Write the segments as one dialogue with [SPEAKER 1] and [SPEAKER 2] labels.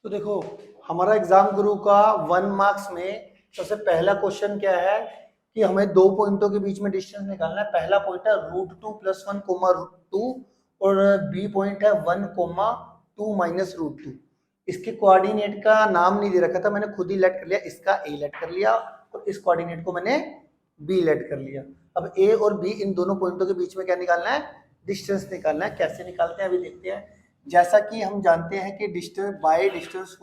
[SPEAKER 1] तो देखो, हमारा एग्जाम गुरु का 1 मार्क्स में सबसे पहला क्वेश्चन क्या है कि हमें दो पॉइंटों के बीच में डिस्टेंस निकालना है। पहला पॉइंट है √2 + 1, √2 और बी पॉइंट है 1, 2 - √2। इसके कोऑर्डिनेट का नाम नहीं दे रखा था, मैंने खुद ही लेट कर लिया। इसका ए लेट कर लिया और इस कोऑर्डिनेट को मैंने बी लेट कर लिया। अब ए और बी इन दोनों पॉइंटों के बीच में क्या निकालना है? डिस्टेंस निकालना है। कैसे निकालते हैं अभी देखते हैं। जैसा कि हम जानते हैं कि बाय डिस्टेंस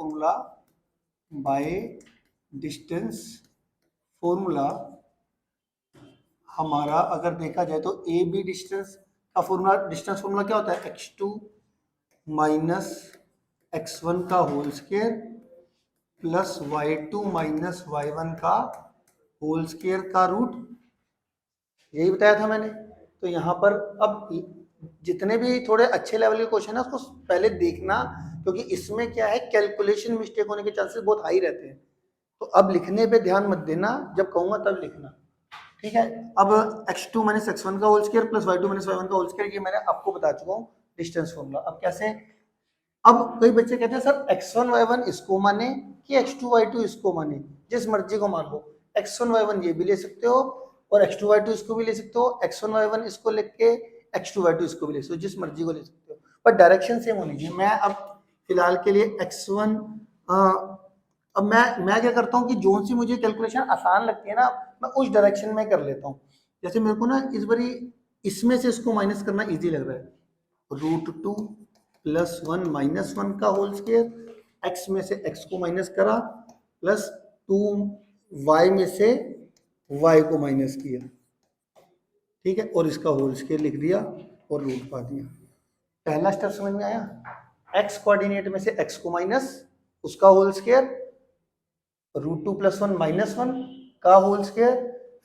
[SPEAKER 1] फॉर्मूला हमारा अगर देखा जाए तो ए बी डिस्टेंस का डिस्टेंस फॉर्मूला क्या होता है? x2 - x1 का whole square plus y2 - y1 का होल स्क्वायर का रूट। यही बताया था मैंने। तो यहाँ पर अब जितने भी थोड़े अच्छे लेवल के क्वेश्चन है उसको पहले देखना, क्योंकि इसमें क्या है, कैलकुलेशन मिस्टेक होने के चांसेस बहुत हाई रहते हैं। तो अब लिखने पे ध्यान मत देना, जब कहूंगा तब लिखना, ठीक है। अब x2 - x1 का whole square plus y2 - y1 का होल स्क्वायर, ये मैंने आपको बता चुका हूँ डिस्टेंस फॉर्मूला। अब कैसे? अब कई बच्चे कहते हैं सर x1 y1 इसको माने कि x2 y2 इसको माने। जिस मर्जी को मान लो, x1 y1 ये भी ले सकते हो और x2 y2 इसको भी ले सकते हो। x1 y1 इसको लिख के x2 y2 इसको भी ले सकते हो, जिस मर्जी को ले सकते हो, पर डायरेक्शन सेम होनी चाहिए। मैं अब फिलहाल के लिए x1 अब मैं क्या करता हूँ कि जो सी मुझे कैलकुलेशन आसान लगती है ना, मैं उस डायरेक्शन में कर लेता हूँ। जैसे मेरे को ना इस बारी इसमें से इसको माइनस करना इजी लग रहा है। √2 + 1 - 1 का होल स्क्वायर, x में से x को माइनस करा, प्लस 2y में से y को माइनस किया, ठीक है, और इसका होल स्क्वायर लिख दिया और रूट पा दिया। पहला स्टेप समझ में आया? x कोऑर्डिनेट में से x को माइनस, उसका होल स्क्वायर, √2 + 1 - 1 का होल स्क्वायर,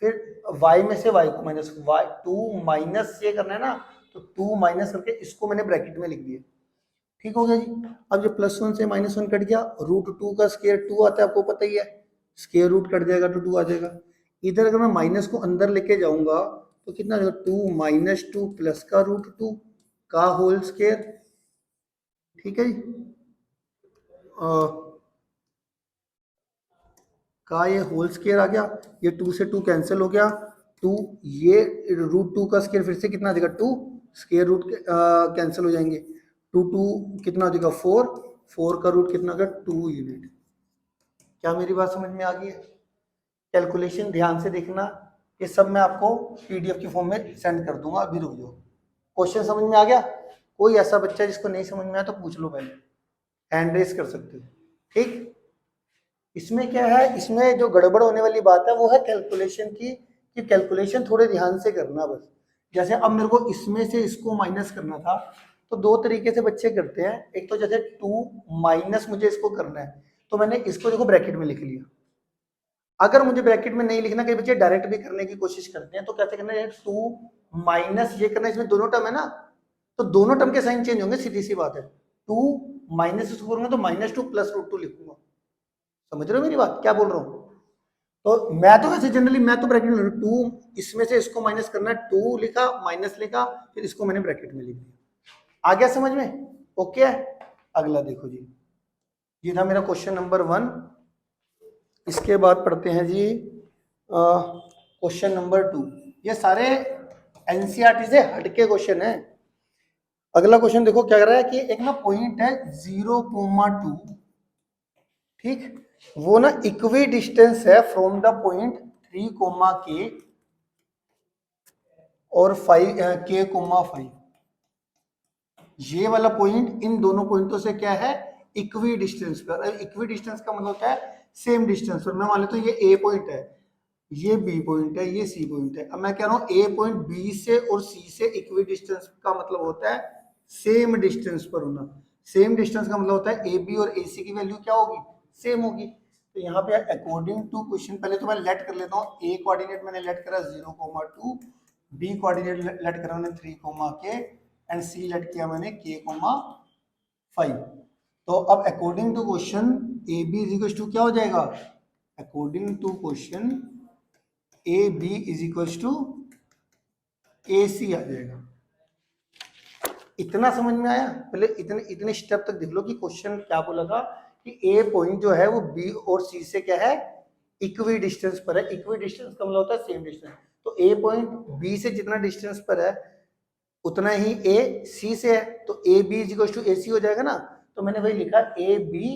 [SPEAKER 1] फिर y में से y को माइनस, y2 माइनस ये करना है ना, तो 2 माइनस करके इसको मैंने ब्रैकेट में लिख दिया। ठीक हो गया जी। अब जो +1 से -1 कट गया, √2 का स्क्वायर 2 आता है, आपको पता ही है, स्क्वायर रूट कट जाएगा तो 2 आ जाएगा। इधर अगर मैं माइनस को अंदर लेके जाऊंगा तो कितना हो जाएगा? 2 - 2 प्लस का √2 का होल स्क्वायर, ठीक है जी। का ये होल स्क्वायर आ गया, ये 2 से 2 कैंसिल हो गया, 2 ये √2 का स्क्वायर फिर से कितना आ जाएगा? 2 स्क्वायर रूट कैंसिल हो जाएंगे, 2 2 कितना हो जाएगा? 4 4 का रूट कितना होगा? 2 यूनिट। क्या मेरी बात समझ में आ गई है? कैलकुलेशन ध्यान से देखना, ये सब मैं आपको पीडीएफ की फॉर्म में सेंड कर दूंगा, अभी रुक जाओ। क्वेश्चन समझ में आ गया? कोई ऐसा बच्चा जिसको नहीं समझ में आया तो पूछ लो, पहले हैंड रेस कर सकते हो, ठीक। इसमें क्या है, इसमें जो गड़बड़ होने वाली बात है वो है कैलकुलेशन की, कि कैलकुलेशन थोड़े ध्यान से करना बस। जैसे अब मेरे को इसमें से इसको माइनस करना था, तो दो तरीके से बच्चे करते हैं। एक तो जैसे 2 माइनस मुझे इसको करना है, तो मैंने इसको देखो ब्रैकेट में लिख लिया। अगर मुझे ब्रैकेट में नहीं लिखना, कई बच्चे डायरेक्ट भी करने की कोशिश करते हैं, तो कैसे करना है? 2 माइनस ये करना है, इसमें दोनों टर्म है ना, तो दोनों टर्म के साइन चेंज होंगे, सीधी सी बात है। 2 माइनस इसको करूंगा तो -2 + √2 लिखूंगा। समझ रहे हो मेरी बात क्या बोल रहा हूँ? तो मैं तो वैसे जनरली मैं तो ब्रैकेट में 2, इसमें से इसको माइनस करना है, 2 लिखा, माइनस लिखा, फिर इसको मैंने ब्रैकेट में लिख दिया। आ गया समझ में? ओके। अगला देखो जी, ये था मेरा क्वेश्चन नंबर 1। इसके बाद पढ़ते हैं जी क्वेश्चन नंबर 2। ये सारे एनसीईआरटी से हटके क्वेश्चन है। अगला क्वेश्चन देखो क्या कर रहा है कि एक ना पॉइंट है 0,2, ठीक, वो ना इक्वी डिस्टेंस है फ्रॉम द पॉइंट 3, k और 5 k, 5। ये वाला पॉइंट इन दोनों पॉइंटों से क्या है? इक्वी डिस्टेंस पर। इक्वी डिस्टेंस का मतलब क्या है? सेम डिस्टेंस पर। मैं मान लेता हूँ ये ए पॉइंट है, ये बी पॉइंट है, ये सी पॉइंट है। अब मैं कह रहा हूँ ए पॉइंट बी से और सी से इक्वी डिस्टेंस का मतलब होता है सेम डिस्टेंस पर होना। सेम डिस्टेंस का मतलब होता है ए बी और ए सी की वैल्यू क्या होगी? सेम होगी। तो यहाँ पे अकॉर्डिंग टू क्वेश्चन, पहले तो मैं लेट कर लेता हूँ। ए कोऑर्डिनेट मैंने लेट करा 0,2, बी कोऑर्डिनेट लेट करा मैंने 3, k एंड सी लेट किया मैंने k, 5। तो अब according to question A B is equal to क्या हो जाएगा? According to question A B is equal to A C आ जाएगा। इतना समझ में आया? पहले इतने इतने स्टेप तक देख लो कि क्वेश्चन क्या बोला था कि ए पॉइंट जो है वो बी और सी से क्या है, इक्वी डिस्टेंस पर है। इक्वी डिस्टेंस का मतलब होता है सेम डिस्टेंस। तो ए पॉइंट बी से जितना डिस्टेंस पर है उतना ही ए सी से है, तो A B is equal to A C हो जाएगा ना। तो मैंने वही लिखा A B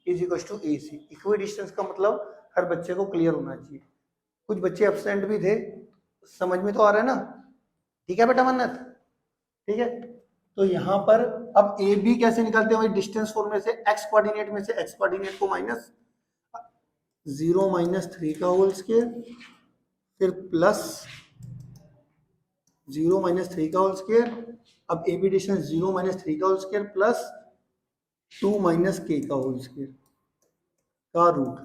[SPEAKER 1] is equal to A C. Equidistance का मतलब हर बच्चे को क्लियर होना चाहिए। कुछ बच्चे एब्सेंट भी थे, समझ में तो आ रहा है ना? ठीक है बेटा मन्नत, ठीक है। तो यहाँ पर अब ए बी कैसे निकालते हैं, वही डिस्टेंस फॉर्म में से एक्स कोऑर्डिनेट में से एक्स कोऑर्डिनेट को माइनस 0 माइनस 3 का होल स्क्वायर, फिर प्लस 0 माइनस 3 का होल स्क्वायर। अब ए बी डिस्टेंस 0 माइनस 3 का होल स्क्वायर प्लस 2 माइनस के का होल स्क्वायर का रूट,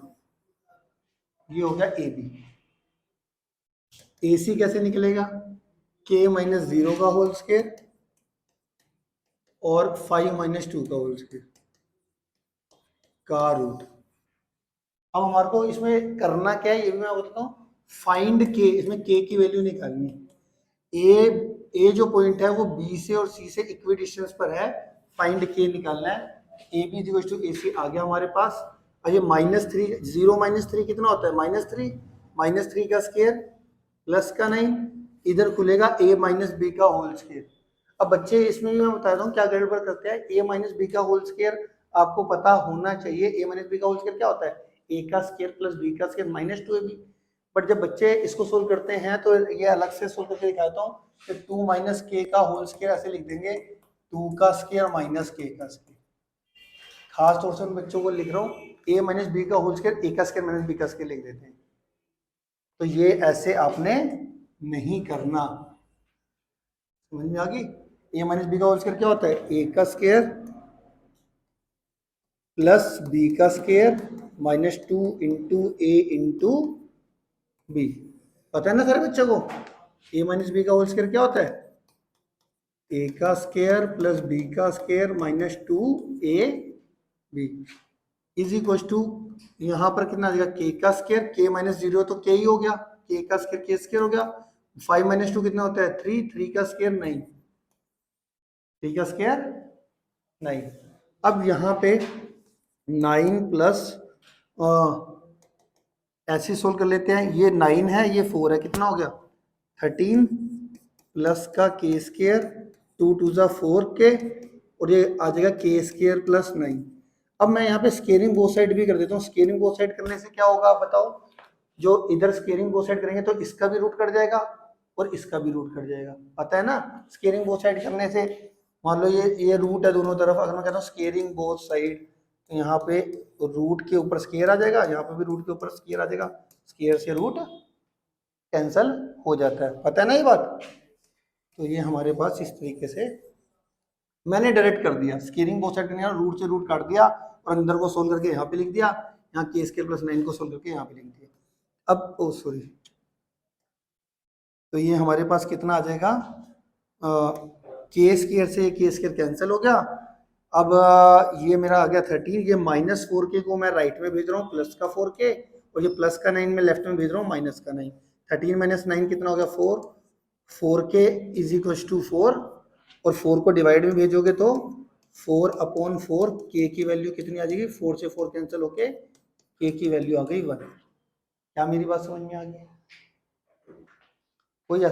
[SPEAKER 1] ये हो गया ए बी। ए सी कैसे निकलेगा, के माइनस 0 का होल स्क्वायर और 5 माइनस 2 का होल स्क्वायर का रूट। अब हमारे को इसमें करना क्या है ये भी मैं बताता हूँ। फाइंड के, इसमें के की वैल्यू निकालनी है। ए जो पॉइंट है वो बी से और सी से इक्वी डिस्टेंस पर है, फाइंड के निकालना है। A B equal to A C आ गया हमारे पास। और ये -3, 0 माइनस 3 कितना होता है, -3, -3 का स्क्वायर प्लस का 9, इधर खुलेगा ए माइनस बी का होल स्क्वायर। अब बच्चे इसमें भी मैं बताता हूँ क्या गड़बड़ करते हैं। ए माइनस बी का होल स्क्वायर आपको पता होना चाहिए। ए माइनस बी का होल स्क्वायर क्या होता है, ए का स्क्वायर प्लस बी का स्क्वायर माइनस 2ab। बट जब बच्चे इसको सोल्व करते हैं तो ये अलग से सोल्व करके दिखाता हूँ। तो 2 माइनस के का होल स्क्वायर ऐसे लिख देंगे, 2 का स्क्वायर माइनस के का स्क्वायर। खास तौर से उन बच्चों को लिख रहा हूँ, ए माइनस बी का होल स्क्वायर, ए का स्क्वायर माइनस बी का स्क्वायर लिख देते हैं। तो ये ऐसे आपने नहीं करना, समझ में आ गई। ए माइनस बी का होल स्क्वायर क्या होता है, ए का स्क्वायर प्लस बी का square minus 2 into A into B. पता है ना सारे बच्चों को ए माइनस बी का होल स्क्वायर क्या होता है, ए का स्क्वायर प्लस बी का square minus 2 A B is equal to, यहाँ पर कितना आ जाएगा, के का स्क्वायर, के माइनस 0 तो के ही हो गया, के का स्क्वायर के स्क्वायर हो गया। 5 माइनस 2 कितना होता है 3, 3 का स्क्वायर 9, 3 का स्क्वायर 9। अब यहाँ पे 9 प्लस ऐसे सोल्व कर लेते हैं। ये 9 है, ये 4 है, कितना हो गया 13 प्लस का के स्क्वायर, 2 2 जा 4 के, और ये आ जाएगा के स्क्वायर प्लस 9। अब मैं यहाँ पे स्केयरिंग बोथ साइड भी कर देता हूँ। स्केयरिंग बोथ साइड करने से क्या होगा आप बताओ, जो इधर स्केयरिंग बोथ साइड करेंगे तो इसका भी रूट कट जाएगा और इसका भी रूट कट जाएगा, पता है ना। स्केयरिंग बोथ साइड करने से मान लो ये रूट है दोनों तरफ, अगर मैं कहता हूँ स्केयरिंग बोथ साइड, तो यहाँ पे रूट के ऊपर स्केयर आ जाएगा, यहाँ पे भी रूट के ऊपर स्केयर आ जाएगा, स्केयर से रूट कैंसल हो जाता है, पता है ना ये बात। तो ये हमारे पास इस तरीके से मैंने डायरेक्ट कर दिया, स्केयरिंग बोथ साइड करने रूट से रूट काट दिया और अंदर को सोल्व करके यहाँ पे लिख दिया, यहाँ के स्क्वायर प्लस 9 को सोल्व करके यहाँ पे लिख दिया। अब ओ सॉरी, तो ये हमारे पास कितना आ जाएगा, के स्क्वायर से के स्क्वायर कैंसिल हो गया। अब ये मेरा आ गया 13, ये -4k को मैं राइट में भेज रहा हूँ प्लस का 4k, और ये प्लस का 9 में लेफ्ट में भेज रहा हूँ माइनस का 9। 13 माइनस 9 कितना हो गया 4, 4k इज इक्वल टू 4, और 4 को डिवाइड में भेजोगे तो 4/4, k की वैल्यू कितनी आ जाएगी, 4 से 4 कैंसिल होके k की वैल्यू आ गई 1। क्या मेरी बात समझ में आ गई? कोई